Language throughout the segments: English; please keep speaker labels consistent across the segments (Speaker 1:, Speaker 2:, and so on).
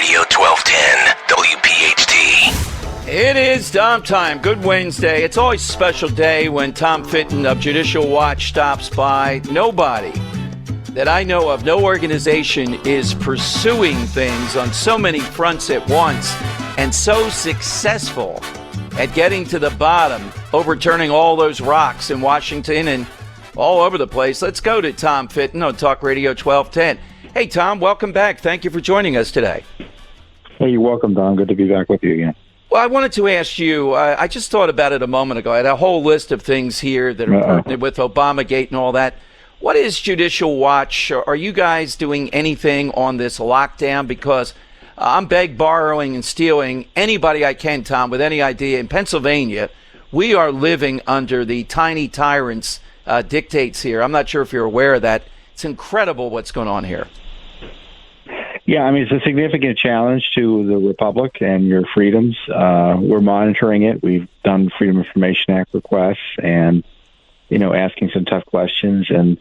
Speaker 1: Radio 1210, WPHT.
Speaker 2: It is Dom time. Good Wednesday. It's always a special day when Tom Fitton of Judicial Watch stops by. Nobody that I know of, no organization is pursuing things on so many fronts at once and so successful at getting to the bottom, overturning all those rocks in Washington and all over the place. Let's go to Tom Fitton on Talk Radio 1210. Hey, Tom, welcome back. Thank you for joining us today.
Speaker 3: Hey, you're welcome, Don. Good to be back with you again.
Speaker 2: Well, I wanted to ask you, I just thought about it a moment ago. I had a whole list of things here that are pertinent with Obamagate and all that. What is Judicial Watch? Are you guys doing anything on this lockdown? Because I'm borrowing, and stealing anybody I can, Tom, with any idea. In Pennsylvania, we are living under the tiny tyrant's dictates here. I'm not sure if you're aware of that. It's incredible what's going on here.
Speaker 3: Yeah, I mean, it's a significant challenge to the Republic and your freedoms. We're monitoring it. We've done Freedom of Information Act requests and, asking some tough questions. And,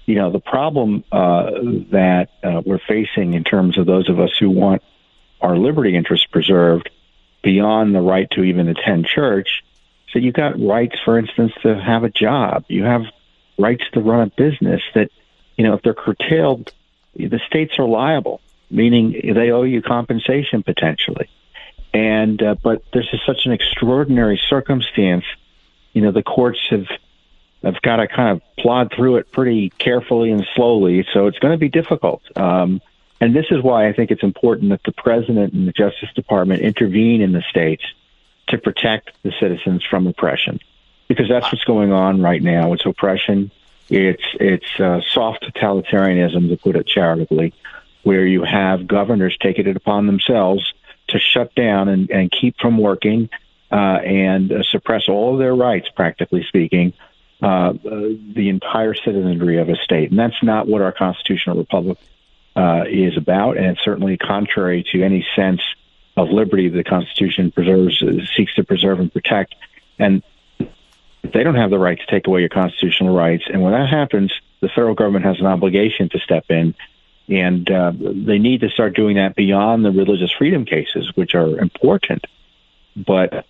Speaker 3: the problem that we're facing in terms of those of us who want our liberty interests preserved beyond the right to even attend church. So you've got rights, for instance, to have a job. You have rights to run a business that, if they're curtailed, the states are liable, meaning they owe you compensation potentially. And but this is such an extraordinary circumstance. The courts have got to kind of plod through it pretty carefully and slowly. So it's going to be difficult. And this is why I think it's important that the president and the Justice Department intervene in the states to protect the citizens from oppression, because that's what's going on right now. It's oppression. It's soft totalitarianism, to put it charitably, where you have governors taking it upon themselves to shut down and keep from working and suppress all of their rights, practically speaking, the entire citizenry of a state. And that's not what our constitutional republic is about, and it's certainly contrary to any sense of liberty the Constitution seeks to preserve and protect. And they don't have the right to take away your constitutional rights. And when that happens, the federal government has an obligation to step in. And they need to start doing that beyond the religious freedom cases, which are important. But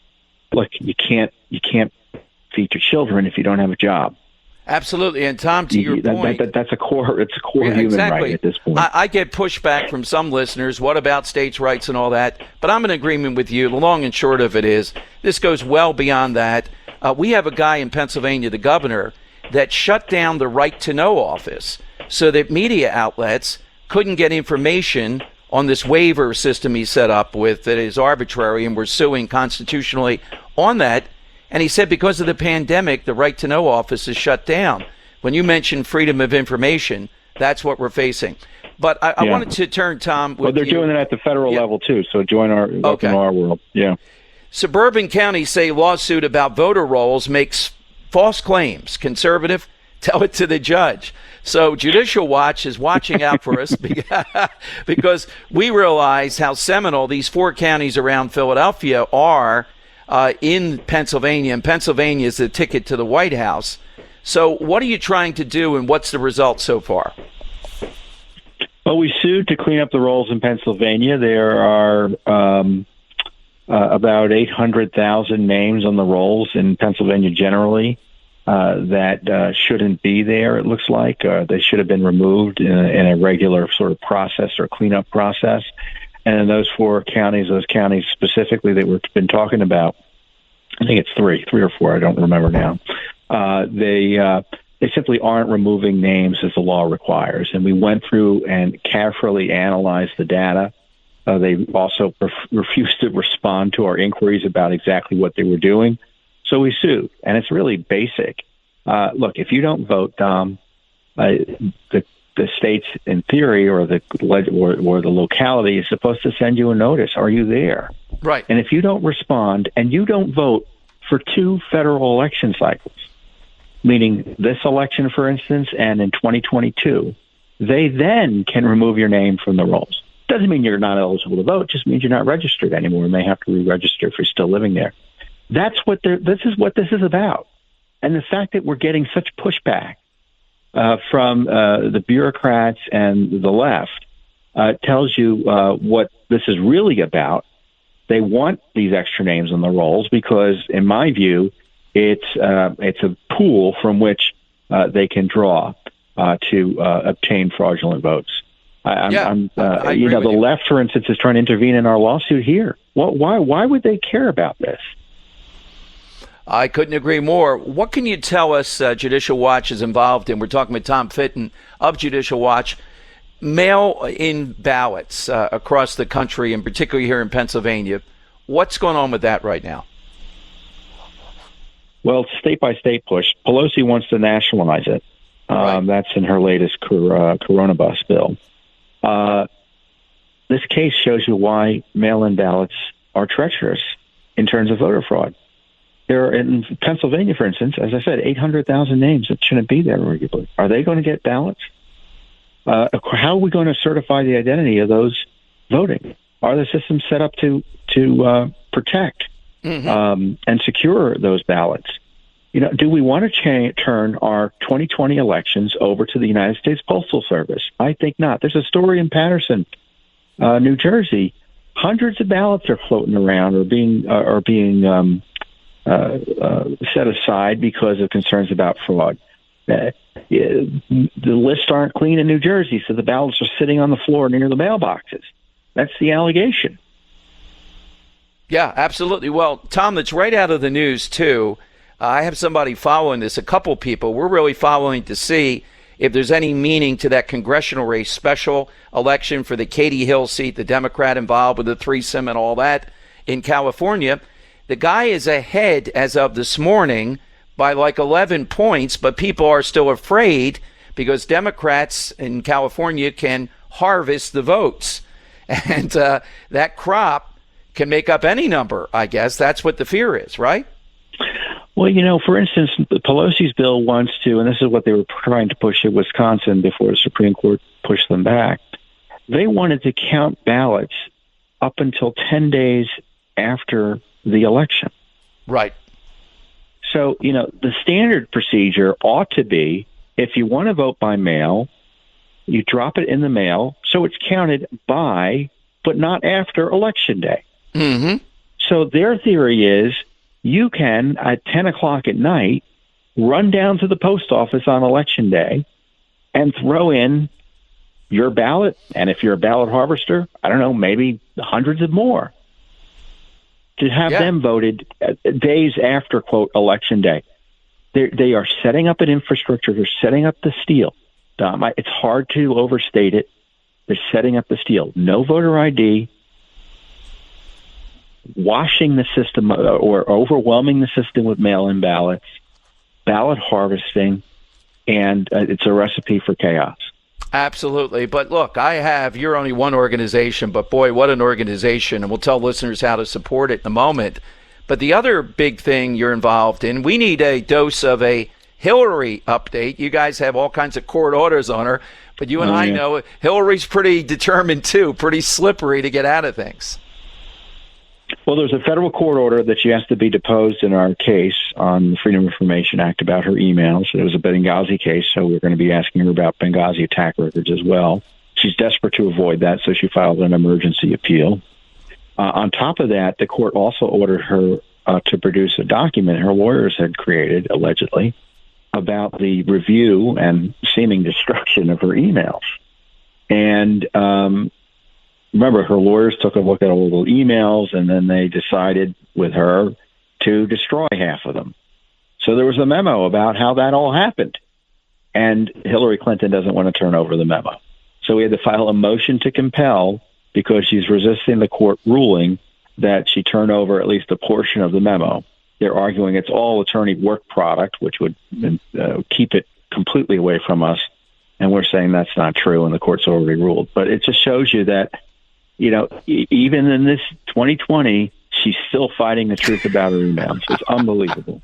Speaker 3: look, you can't feed your children if you don't have a job.
Speaker 2: Absolutely. And Tom, to your point,
Speaker 3: that's a core. It's a core human right at this point.
Speaker 2: I get pushback from some listeners. What about states' rights and all that? But I'm in agreement with you. The long and short of it is, this goes well beyond that. We have a guy in Pennsylvania, the governor, that shut down the Right to Know office so that media outlets couldn't get information on this waiver system he set up with that is arbitrary, and we're suing constitutionally on that. And he said because of the pandemic, the Right to Know office is shut down. When you mentioned freedom of information, that's what we're facing. But I wanted to turn, Tom, with
Speaker 3: they're doing it at the federal level, too, so welcome to our world. Yeah.
Speaker 2: Suburban counties say lawsuit about voter rolls makes false claims. Conservative, tell it to the judge. So Judicial Watch is watching out for us because we realize how seminal these four counties around Philadelphia are in Pennsylvania, and Pennsylvania is the ticket to the White House. So what are you trying to do, and what's the result so far?
Speaker 3: Well, we sued to clean up the rolls in Pennsylvania. There are about 800,000 names on the rolls in Pennsylvania generally that shouldn't be there, it looks like. They should have been removed in a regular sort of process or cleanup process. And in those those counties specifically that we've been talking about, I think it's three or four, I don't remember now. They simply aren't removing names as the law requires. And we went through and carefully analyzed the data. They also refused to respond to our inquiries about exactly what they were doing. So we sued. And it's really basic. Look, if you don't vote, Dom, the states, in theory, or the locality is supposed to send you a notice. Are you there?
Speaker 2: Right.
Speaker 3: And if you don't respond and you don't vote for 2 federal election cycles, meaning this election, for instance, and in 2022, they then can remove your name from the rolls. Doesn't mean you're not eligible to vote. Just means you're not registered anymore, and they have to re-register if you're still living there. This is what this is about. And the fact that we're getting such pushback from the bureaucrats and the left tells you what this is really about. They want these extra names on the rolls because, in my view, it's a pool from which they can draw to obtain fraudulent votes.
Speaker 2: I
Speaker 3: the
Speaker 2: you.
Speaker 3: left, for instance, is trying to intervene in our lawsuit here. Why would they care about this?
Speaker 2: I couldn't agree more. What can you tell us Judicial Watch is involved in? We're talking with Tom Fitton of Judicial Watch. Mail-in ballots across the country, and particularly here in Pennsylvania. What's going on with that right now?
Speaker 3: Well, it's a state-by-state push. Pelosi wants to nationalize it.
Speaker 2: Right.
Speaker 3: That's in her latest Coronabus bill. This case shows you why mail-in ballots are treacherous in terms of voter fraud. There are, in Pennsylvania, for instance, as I said, 800,000 names that shouldn't be there regularly. Are they going to get ballots? How are we going to certify the identity of those voting? Are the systems set up to protect and secure those ballots? Do we want to turn our 2020 elections over to the United States Postal Service? I think not. There's a story in Paterson, New Jersey. Hundreds of ballots are floating around or being set aside because of concerns about fraud. The lists aren't clean in New Jersey, so the ballots are sitting on the floor near the mailboxes. That's the allegation.
Speaker 2: Yeah, absolutely. Well, Tom, that's right out of the news, too. I have somebody following this, a couple people. We're really following to see if there's any meaning to that congressional race, special election for the Katie Hill seat, the Democrat involved with the threesome and all that in California. The guy is ahead as of this morning by like 11 points, but people are still afraid because Democrats in California can harvest the votes. And that crop can make up any number, I guess. That's what the fear is, right?
Speaker 3: Well, for instance, Pelosi's bill wants to, and this is what they were trying to push in Wisconsin before the Supreme Court pushed them back. They wanted to count ballots up until 10 days after the election.
Speaker 2: Right.
Speaker 3: So, the standard procedure ought to be, if you want to vote by mail, you drop it in the mail, so it's counted by, but not after Election Day.
Speaker 2: Mm-hmm.
Speaker 3: So their theory is you can, at 10 o'clock at night, run down to the post office on Election Day and throw in your ballot, and if you're a ballot harvester, I don't know, maybe hundreds of more, to have them voted days after, quote, Election Day. They are setting up an infrastructure. They're setting up the steal. It's hard to overstate it. They're setting up the steal. No voter ID, washing the system or overwhelming the system with mail-in ballots, ballot harvesting, and it's a recipe for chaos.
Speaker 2: Absolutely. But look, you're only one organization, but boy, what an organization. And we'll tell listeners how to support it in a moment. But the other big thing you're involved in, we need a dose of a Hillary update. You guys have all kinds of court orders on her, but you and I know Hillary's pretty determined too, pretty slippery to get out of things.
Speaker 3: Well, there's a federal court order that she has to be deposed in our case on the Freedom of Information Act about her emails. It was a Benghazi case, so we're going to be asking her about Benghazi attack records as well. She's desperate to avoid that, so she filed an emergency appeal. On top of that, the court also ordered her to produce a document her lawyers had created, allegedly, about the review and seeming destruction of her emails. And remember, her lawyers took a look at all the emails, and then they decided with her to destroy half of them. So there was a memo about how that all happened. And Hillary Clinton doesn't want to turn over the memo. So we had to file a motion to compel because she's resisting the court ruling that she turn over at least a portion of the memo. They're arguing it's all attorney work product, which would keep it completely away from us. And we're saying that's not true, and the court's already ruled. But it just shows you that, even in this 2020, she's still fighting the truth about her emails. It's unbelievable.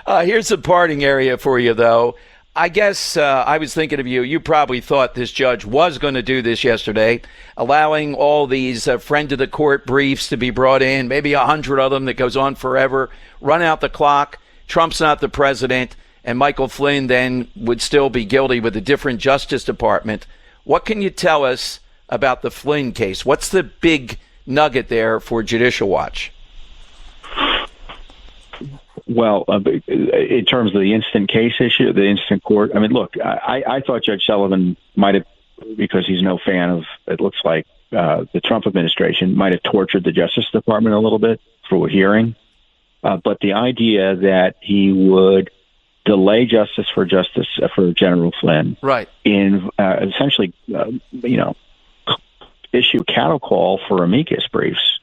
Speaker 2: Here's a parting area for you, though. I guess I was thinking of you. You probably thought this judge was going to do this yesterday, allowing all these friend of the court briefs to be brought in, maybe 100 of them that goes on forever, run out the clock. Trump's not the president, and Michael Flynn then would still be guilty with a different Justice Department. What can you tell us about the Flynn case. What's the big nugget there for Judicial Watch?
Speaker 3: Well, in terms of the instant case issue, the instant court, I mean, look, I thought Judge Sullivan might have, because he's no fan of, it looks like, the Trump administration, might have tortured the Justice Department a little bit for a hearing. But the idea that he would delay justice for General Flynn,
Speaker 2: right,
Speaker 3: in essentially, issue a cattle call for amicus briefs.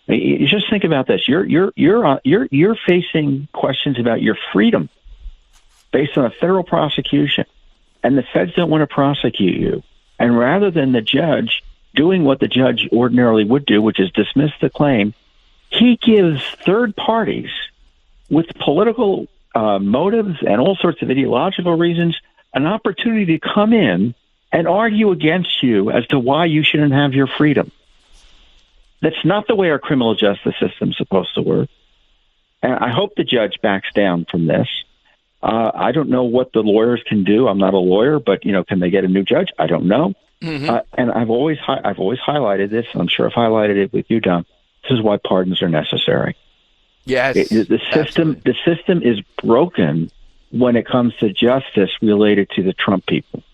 Speaker 3: You just think about this. You're facing questions about your freedom based on a federal prosecution, and the feds don't want to prosecute you. And rather than the judge doing what the judge ordinarily would do, which is dismiss the claim, he gives third parties with political motives and all sorts of ideological reasons an opportunity to come in and argue against you as to why you shouldn't have your freedom. That's not the way our criminal justice system is supposed to work. And I hope the judge backs down from this. I don't know what the lawyers can do. I'm not a lawyer, but can they get a new judge? I don't know. Mm-hmm. And I've always highlighted this. And I'm sure I've highlighted it with you, Don. This is why pardons are necessary.
Speaker 2: Yes,
Speaker 3: the system is broken when it comes to justice related to the Trump people,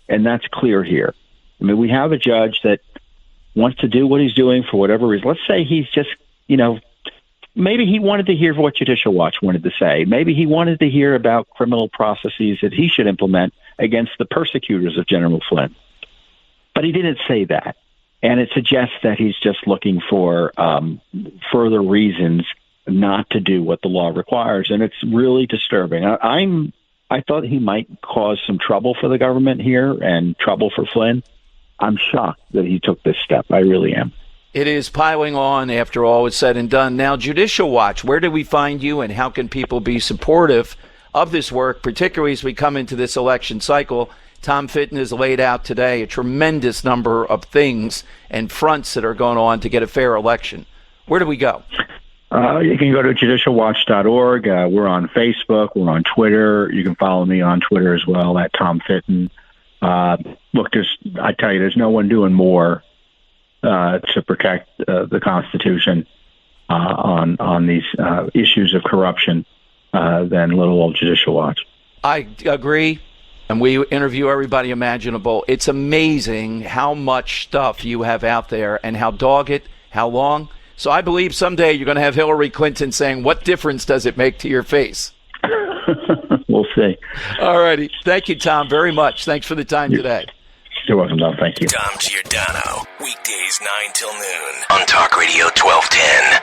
Speaker 3: and that's clear here. I mean, we have a judge that wants to do what he's doing for whatever reason. Let's say he's just, maybe he wanted to hear what Judicial Watch wanted to say. Maybe he wanted to hear about criminal processes that he should implement against the persecutors of General Flynn. But he didn't say that. And it suggests that he's just looking for further reasons not to do what the law requires. And it's really disturbing. I thought he might cause some trouble for the government here and trouble for Flynn. I'm shocked that he took this step. I really am.
Speaker 2: It is piling on after all is said and done. Now, Judicial Watch, where do we find you, and how can people be supportive of this work, particularly as we come into this election cycle? Tom Fitton has laid out today a tremendous number of things and fronts that are going on to get a fair election. Where do we go?
Speaker 3: You can go to judicialwatch.org. We're on Facebook. We're on Twitter. You can follow me on Twitter as well, at Tom Fitton. Look, I tell you, there's no one doing more to protect the Constitution on these issues of corruption than little old Judicial Watch.
Speaker 2: I agree. And we interview everybody imaginable. It's amazing how much stuff you have out there and how dogged, how long. So I believe someday you're going to have Hillary Clinton saying, what difference does it make to your face?
Speaker 3: We'll see.
Speaker 2: All righty. Thank you, Tom, very much. Thanks for the time today.
Speaker 3: You're welcome, Tom. Thank you.
Speaker 1: Tom Giordano, weekdays 9 till noon on Talk Radio 1210